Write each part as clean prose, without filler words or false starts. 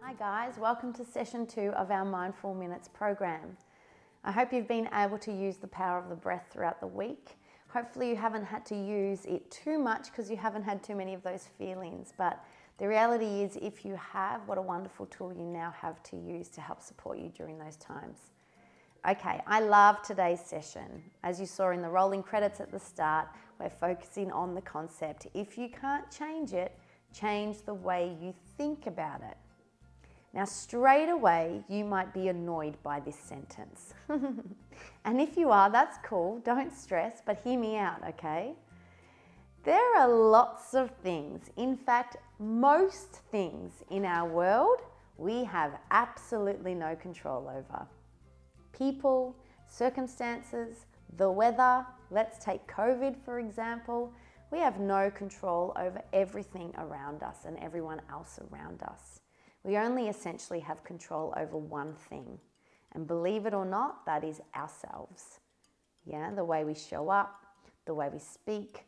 Hi guys, welcome to session 2 of our Mindful Minutes program. I hope you've been able to use the power of the breath throughout the week. Hopefully you haven't had to use it too much because you haven't had too many of those feelings, but the reality is if you have, what a wonderful tool you now have to use to help support you during those times. Okay, I love today's session. As you saw in the rolling credits at the start, we're focusing on the concept. If you can't change it, change the way you think about it. Now, straight away, you might be annoyed by this sentence. And if you are, that's cool. Don't stress, but hear me out, okay? There are lots of things, in fact, most things in our world we have absolutely no control over. People, circumstances, the weather, let's take COVID for example. We have no control over everything around us and everyone else around us. We only essentially have control over one thing. And believe it or not, that is ourselves. Yeah, the way we show up, the way we speak,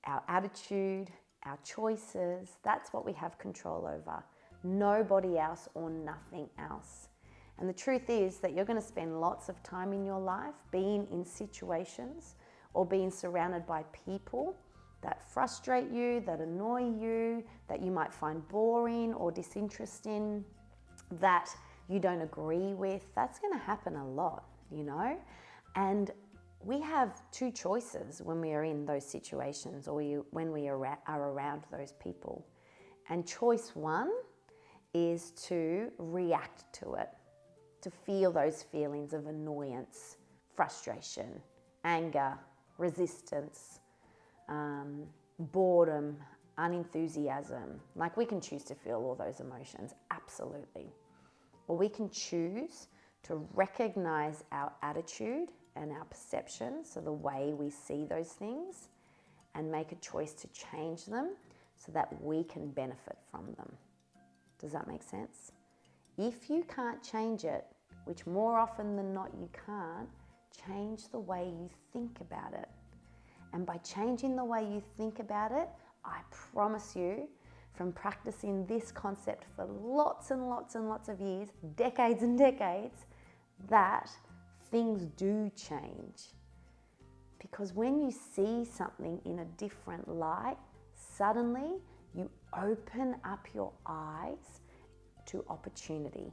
our attitude, our choices, that's what we have control over. Nobody else or nothing else. And the truth is that you're going to spend lots of time in your life being in situations or being surrounded by people that frustrate you, that annoy you, that you might find boring or disinteresting, that you don't agree with. That's going to happen a lot, you know? And we have two choices when we are in those situations or when we are around those people. And choice one is to react to it, to feel those feelings of annoyance, frustration, anger, resistance, boredom, unenthusiasm. Like, we can choose to feel all those emotions, absolutely. Or we can choose to recognize our attitude and our perception, so the way we see those things, and make a choice to change them so that we can benefit from them. Does that make sense? If you can't change it, which more often than not you can't, change the way you think about it. And by changing the way you think about it, I promise you, from practicing this concept for lots and lots and lots of years, decades and decades, that things do change. Because when you see something in a different light, suddenly you open up your eyes to opportunity,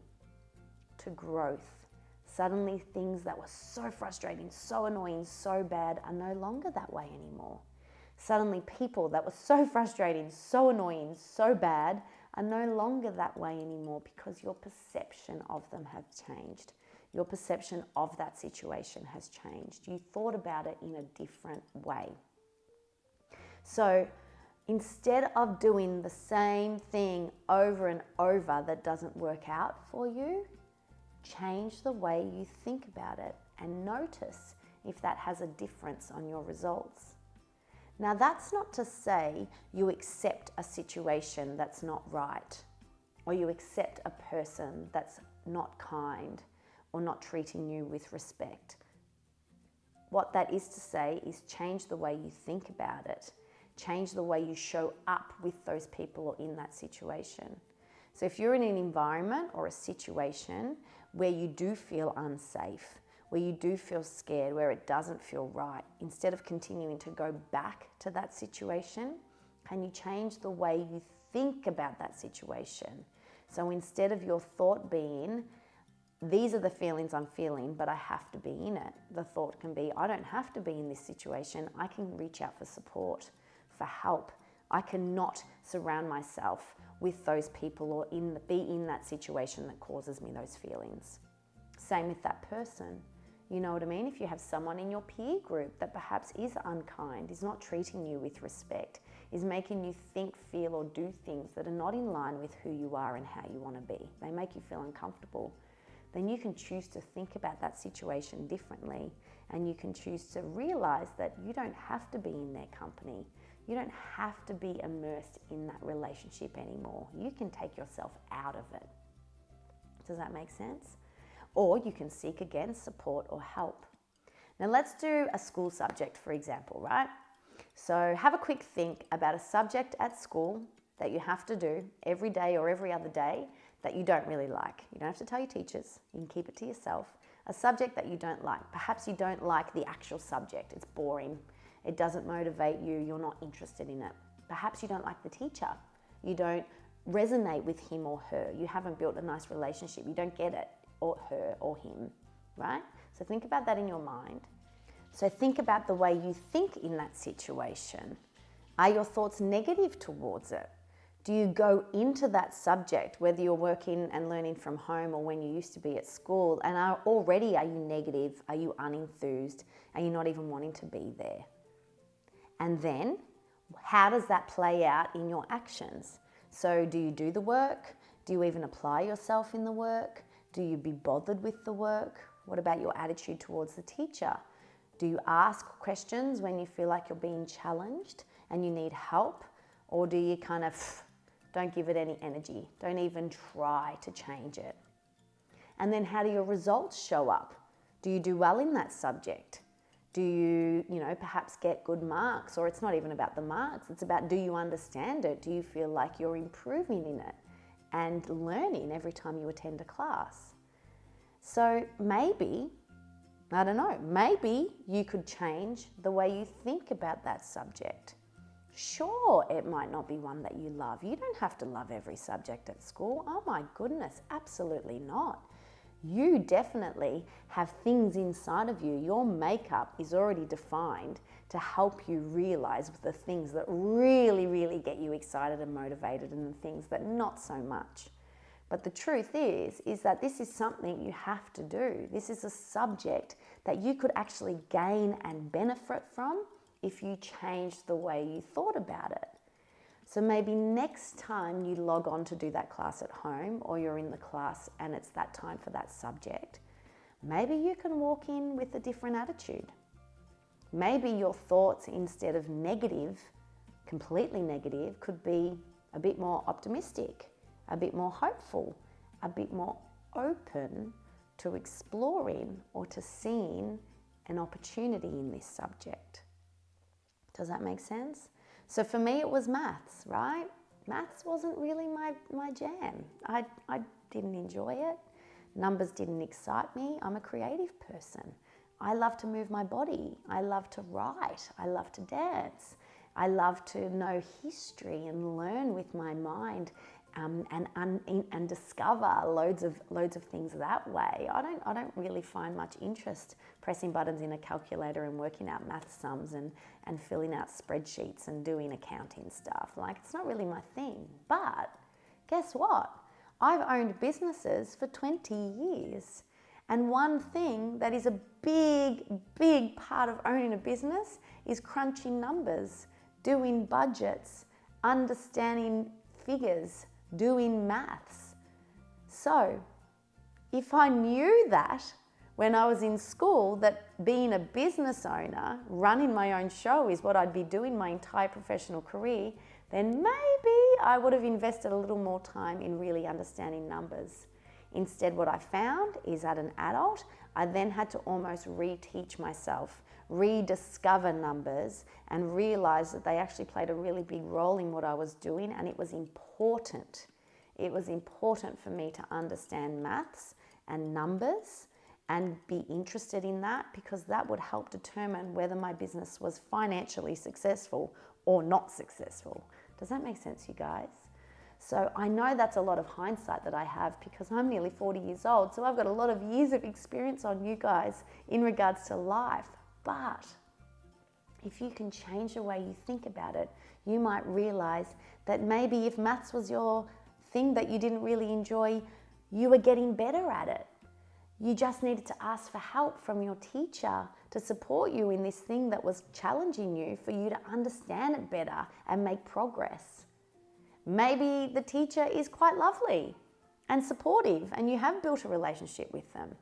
to growth. Suddenly things that were so frustrating, so annoying, so bad are no longer that way anymore. Suddenly people that were so frustrating, so annoying, so bad are no longer that way anymore because your perception of them has changed. Your perception of that situation has changed. You thought about it in a different way. So instead of doing the same thing over and over that doesn't work out for you, change the way you think about it and notice if that has a difference on your results. Now, that's not to say you accept a situation that's not right, or you accept a person that's not kind or not treating you with respect. What that is to say is change the way you think about it. Change the way you show up with those people or in that situation. So if you're in an environment or a situation where you do feel unsafe, where you do feel scared, where it doesn't feel right, instead of continuing to go back to that situation, can you change the way you think about that situation? So instead of your thought being, these are the feelings I'm feeling, but I have to be in it, the thought can be, I don't have to be in this situation. I can reach out for support, for help. I cannot surround myself with those people or be in that situation that causes me those feelings. Same with that person. You know what I mean? If you have someone in your peer group that perhaps is unkind, is not treating you with respect, is making you think, feel, or do things that are not in line with who you are and how you want to be, they make you feel uncomfortable, then you can choose to think about that situation differently, and you can choose to realize that you don't have to be in their company. You don't have to be immersed in that relationship anymore. You can take yourself out of it. Does that make sense? Or you can seek again support or help. Now let's do a school subject, for example, right? So have a quick think about a subject at school that you have to do every day or every other day that you don't really like. You don't have to tell your teachers. You can keep it to yourself. A subject that you don't like. Perhaps you don't like the actual subject. It's boring. It doesn't motivate you. You're not interested in it. Perhaps you don't like the teacher. You don't resonate with him or her. You haven't built a nice relationship. You don't get it, or her or him, right? So think about that in your mind. So think about the way you think in that situation. Are your thoughts negative towards it? Do you go into that subject, whether you're working and learning from home or when you used to be at school, and are you negative? Are you unenthused? Are you not even wanting to be there? And then, how does that play out in your actions? So do you do the work? Do you even apply yourself in the work? Do you be bothered with the work? What about your attitude towards the teacher? Do you ask questions when you feel like you're being challenged and you need help? Or do you kind of don't give it any energy? Don't even try to change it. And then how do your results show up? Do you do well in that subject? Do you perhaps get good marks? Or it's not even about the marks. It's about, do you understand it? Do you feel like you're improving in it and learning every time you attend a class? So maybe, I don't know, maybe you could change the way you think about that subject. Sure, it might not be one that you love. You don't have to love every subject at school. Oh my goodness, absolutely not. You definitely have things inside of you. Your makeup is already defined to help you realize the things that really, really get you excited and motivated and the things that not so much. But the truth is that this is something you have to do. This is a subject that you could actually gain and benefit from if you changed the way you thought about it. So maybe next time you log on to do that class at home, or you're in the class and it's that time for that subject, maybe you can walk in with a different attitude. Maybe your thoughts, instead of negative, completely negative, could be a bit more optimistic, a bit more hopeful, a bit more open to exploring or to seeing an opportunity in this subject. Does that make sense? So for me, it was maths, right? Maths wasn't really my jam. I didn't enjoy it. Numbers didn't excite me. I'm a creative person. I love to move my body. I love to write. I love to dance. I love to know history and learn with my mind, and discover loads of things that way. I don't really find much interest pressing buttons in a calculator and working out math sums and filling out spreadsheets and doing accounting stuff. Like, it's not really my thing. But guess what? I've owned businesses for 20 years. And one thing that is a big, big part of owning a business is crunching numbers, doing budgets, understanding figures, doing maths. So if I knew that when I was in school, that being a business owner, running my own show is what I'd be doing my entire professional career, then maybe I would have invested a little more time in really understanding numbers. Instead, what I found is, at an adult, I then had to almost reteach myself, rediscover numbers, and realize that they actually played a really big role in what I was doing, and it was important. It was important for me to understand maths and numbers and be interested in that, because that would help determine whether my business was financially successful or not successful. Does that make sense, you guys? So I know that's a lot of hindsight that I have, because I'm nearly 40 years old, so I've got a lot of years of experience on you guys in regards to life. But if you can change the way you think about it, you might realize that maybe if maths was your thing that you didn't really enjoy, you were getting better at it. You just needed to ask for help from your teacher to support you in this thing that was challenging you, for you to understand it better and make progress. Maybe the teacher is quite lovely and supportive and you have built a relationship with them.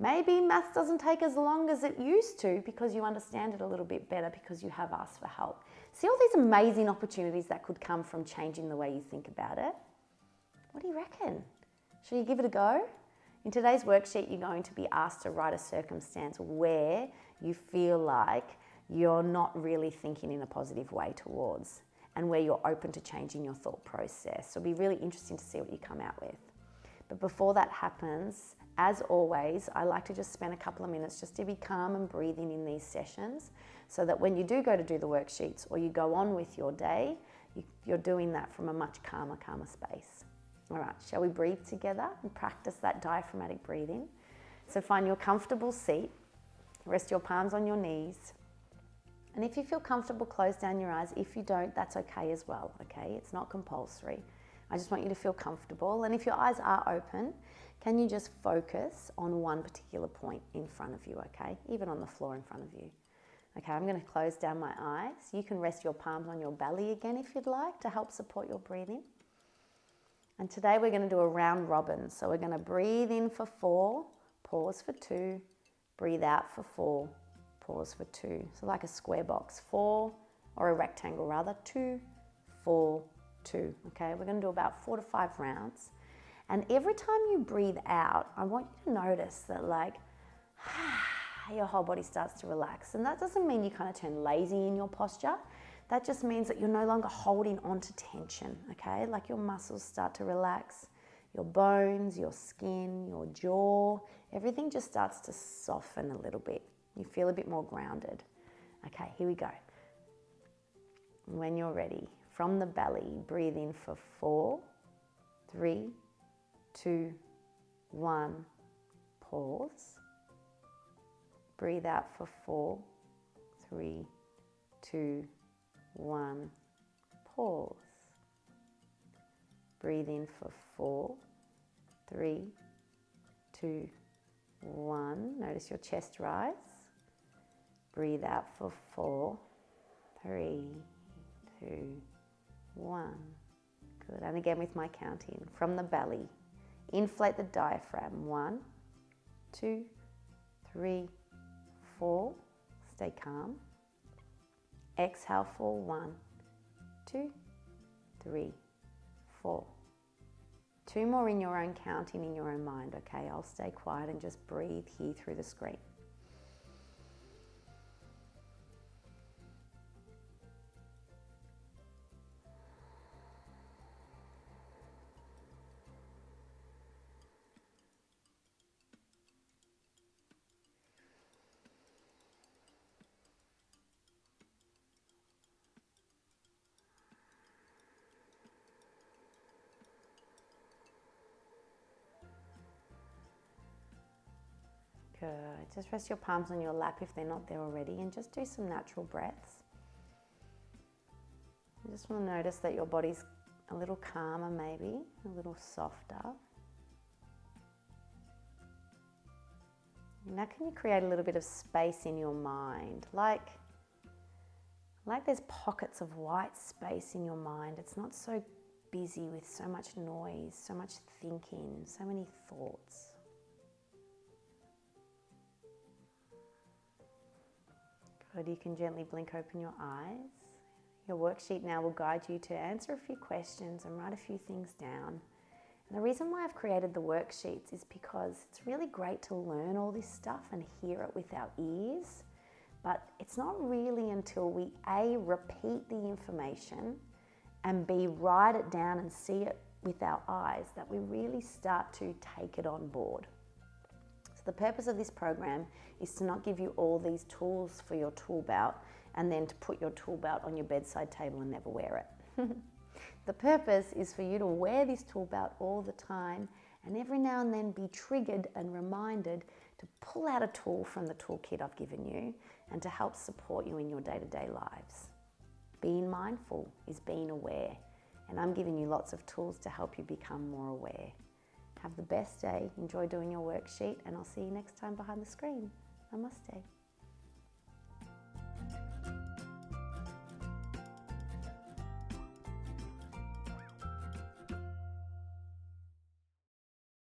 Maybe maths doesn't take as long as it used to because you understand it a little bit better because you have asked for help. See all these amazing opportunities that could come from changing the way you think about it? What do you reckon? Should you give it a go? In today's worksheet, you're going to be asked to write a circumstance where you feel like you're not really thinking in a positive way towards. and where you're open to changing your thought process. So it'll be really interesting to see what you come out with. But before that happens, as always, I like to just spend a couple of minutes just to be calm and breathing in these sessions, so that when you do go to do the worksheets or you go on with your day, you're doing that from a much calmer space. All right, shall we breathe together and practice that diaphragmatic breathing? So find your comfortable seat, rest your palms on your knees, and if you feel comfortable, close down your eyes. If you don't, that's okay as well, okay? It's not compulsory. I just want you to feel comfortable, and if your eyes are open, can you just focus on one particular point in front of you, okay? Even on the floor in front of you. Okay, I'm going to close down my eyes. You can rest your palms on your belly again if you'd like to help support your breathing. And today we're going to do a round robin. So we're going to breathe in for 4, pause for 2, breathe out for 4, pause for 2. So like a square box, 4, or a rectangle rather, 2, 4, 2. Okay, we're going to do about 4 to 5 rounds. And every time you breathe out, I want you to notice that your whole body starts to relax. And that doesn't mean you kind of turn lazy in your posture. That just means that you're no longer holding on to tension, okay? Like your muscles start to relax, your bones, your skin, your jaw, everything just starts to soften a little bit. You feel a bit more grounded. Okay, here we go. When you're ready, from the belly, breathe in for 4, 3, 2, 1, pause. Breathe out for 4, 3, 2, 1, pause. Breathe in for 4, 3, 2, 1. Notice your chest rise. Breathe out for 4, 3, 2, 1. Good. And again with my counting. From the belly, inflate the diaphragm. 1, 2, 3, 4. Stay calm. Exhale for 1, 2, 3, 4. 2 more in your own counting, in your own mind, okay? I'll stay quiet and just breathe here through the screen. Good. Just rest your palms on your lap if they're not there already, and just do some natural breaths. You just want to notice that your body's a little calmer, maybe a little softer. Now can you create a little bit of space in your mind, like there's pockets of white space in your mind. It's not so busy with so much noise, so much thinking, so many thoughts. Good, you can gently blink open your eyes. Your worksheet now will guide you to answer a few questions and write a few things down. And the reason why I've created the worksheets is because it's really great to learn all this stuff and hear it with our ears, but it's not really until we A, repeat the information, and B, write it down and see it with our eyes that we really start to take it on board. So the purpose of this program is to not give you all these tools for your tool belt and then to put your tool belt on your bedside table and never wear it. The purpose is for you to wear this tool belt all the time and every now and then be triggered and reminded to pull out a tool from the toolkit I've given you and to help support you in your day-to-day lives. Being mindful is being aware, and I'm giving you lots of tools to help you become more aware. Have the best day, enjoy doing your worksheet, and I'll see you next time behind the screen. Namaste.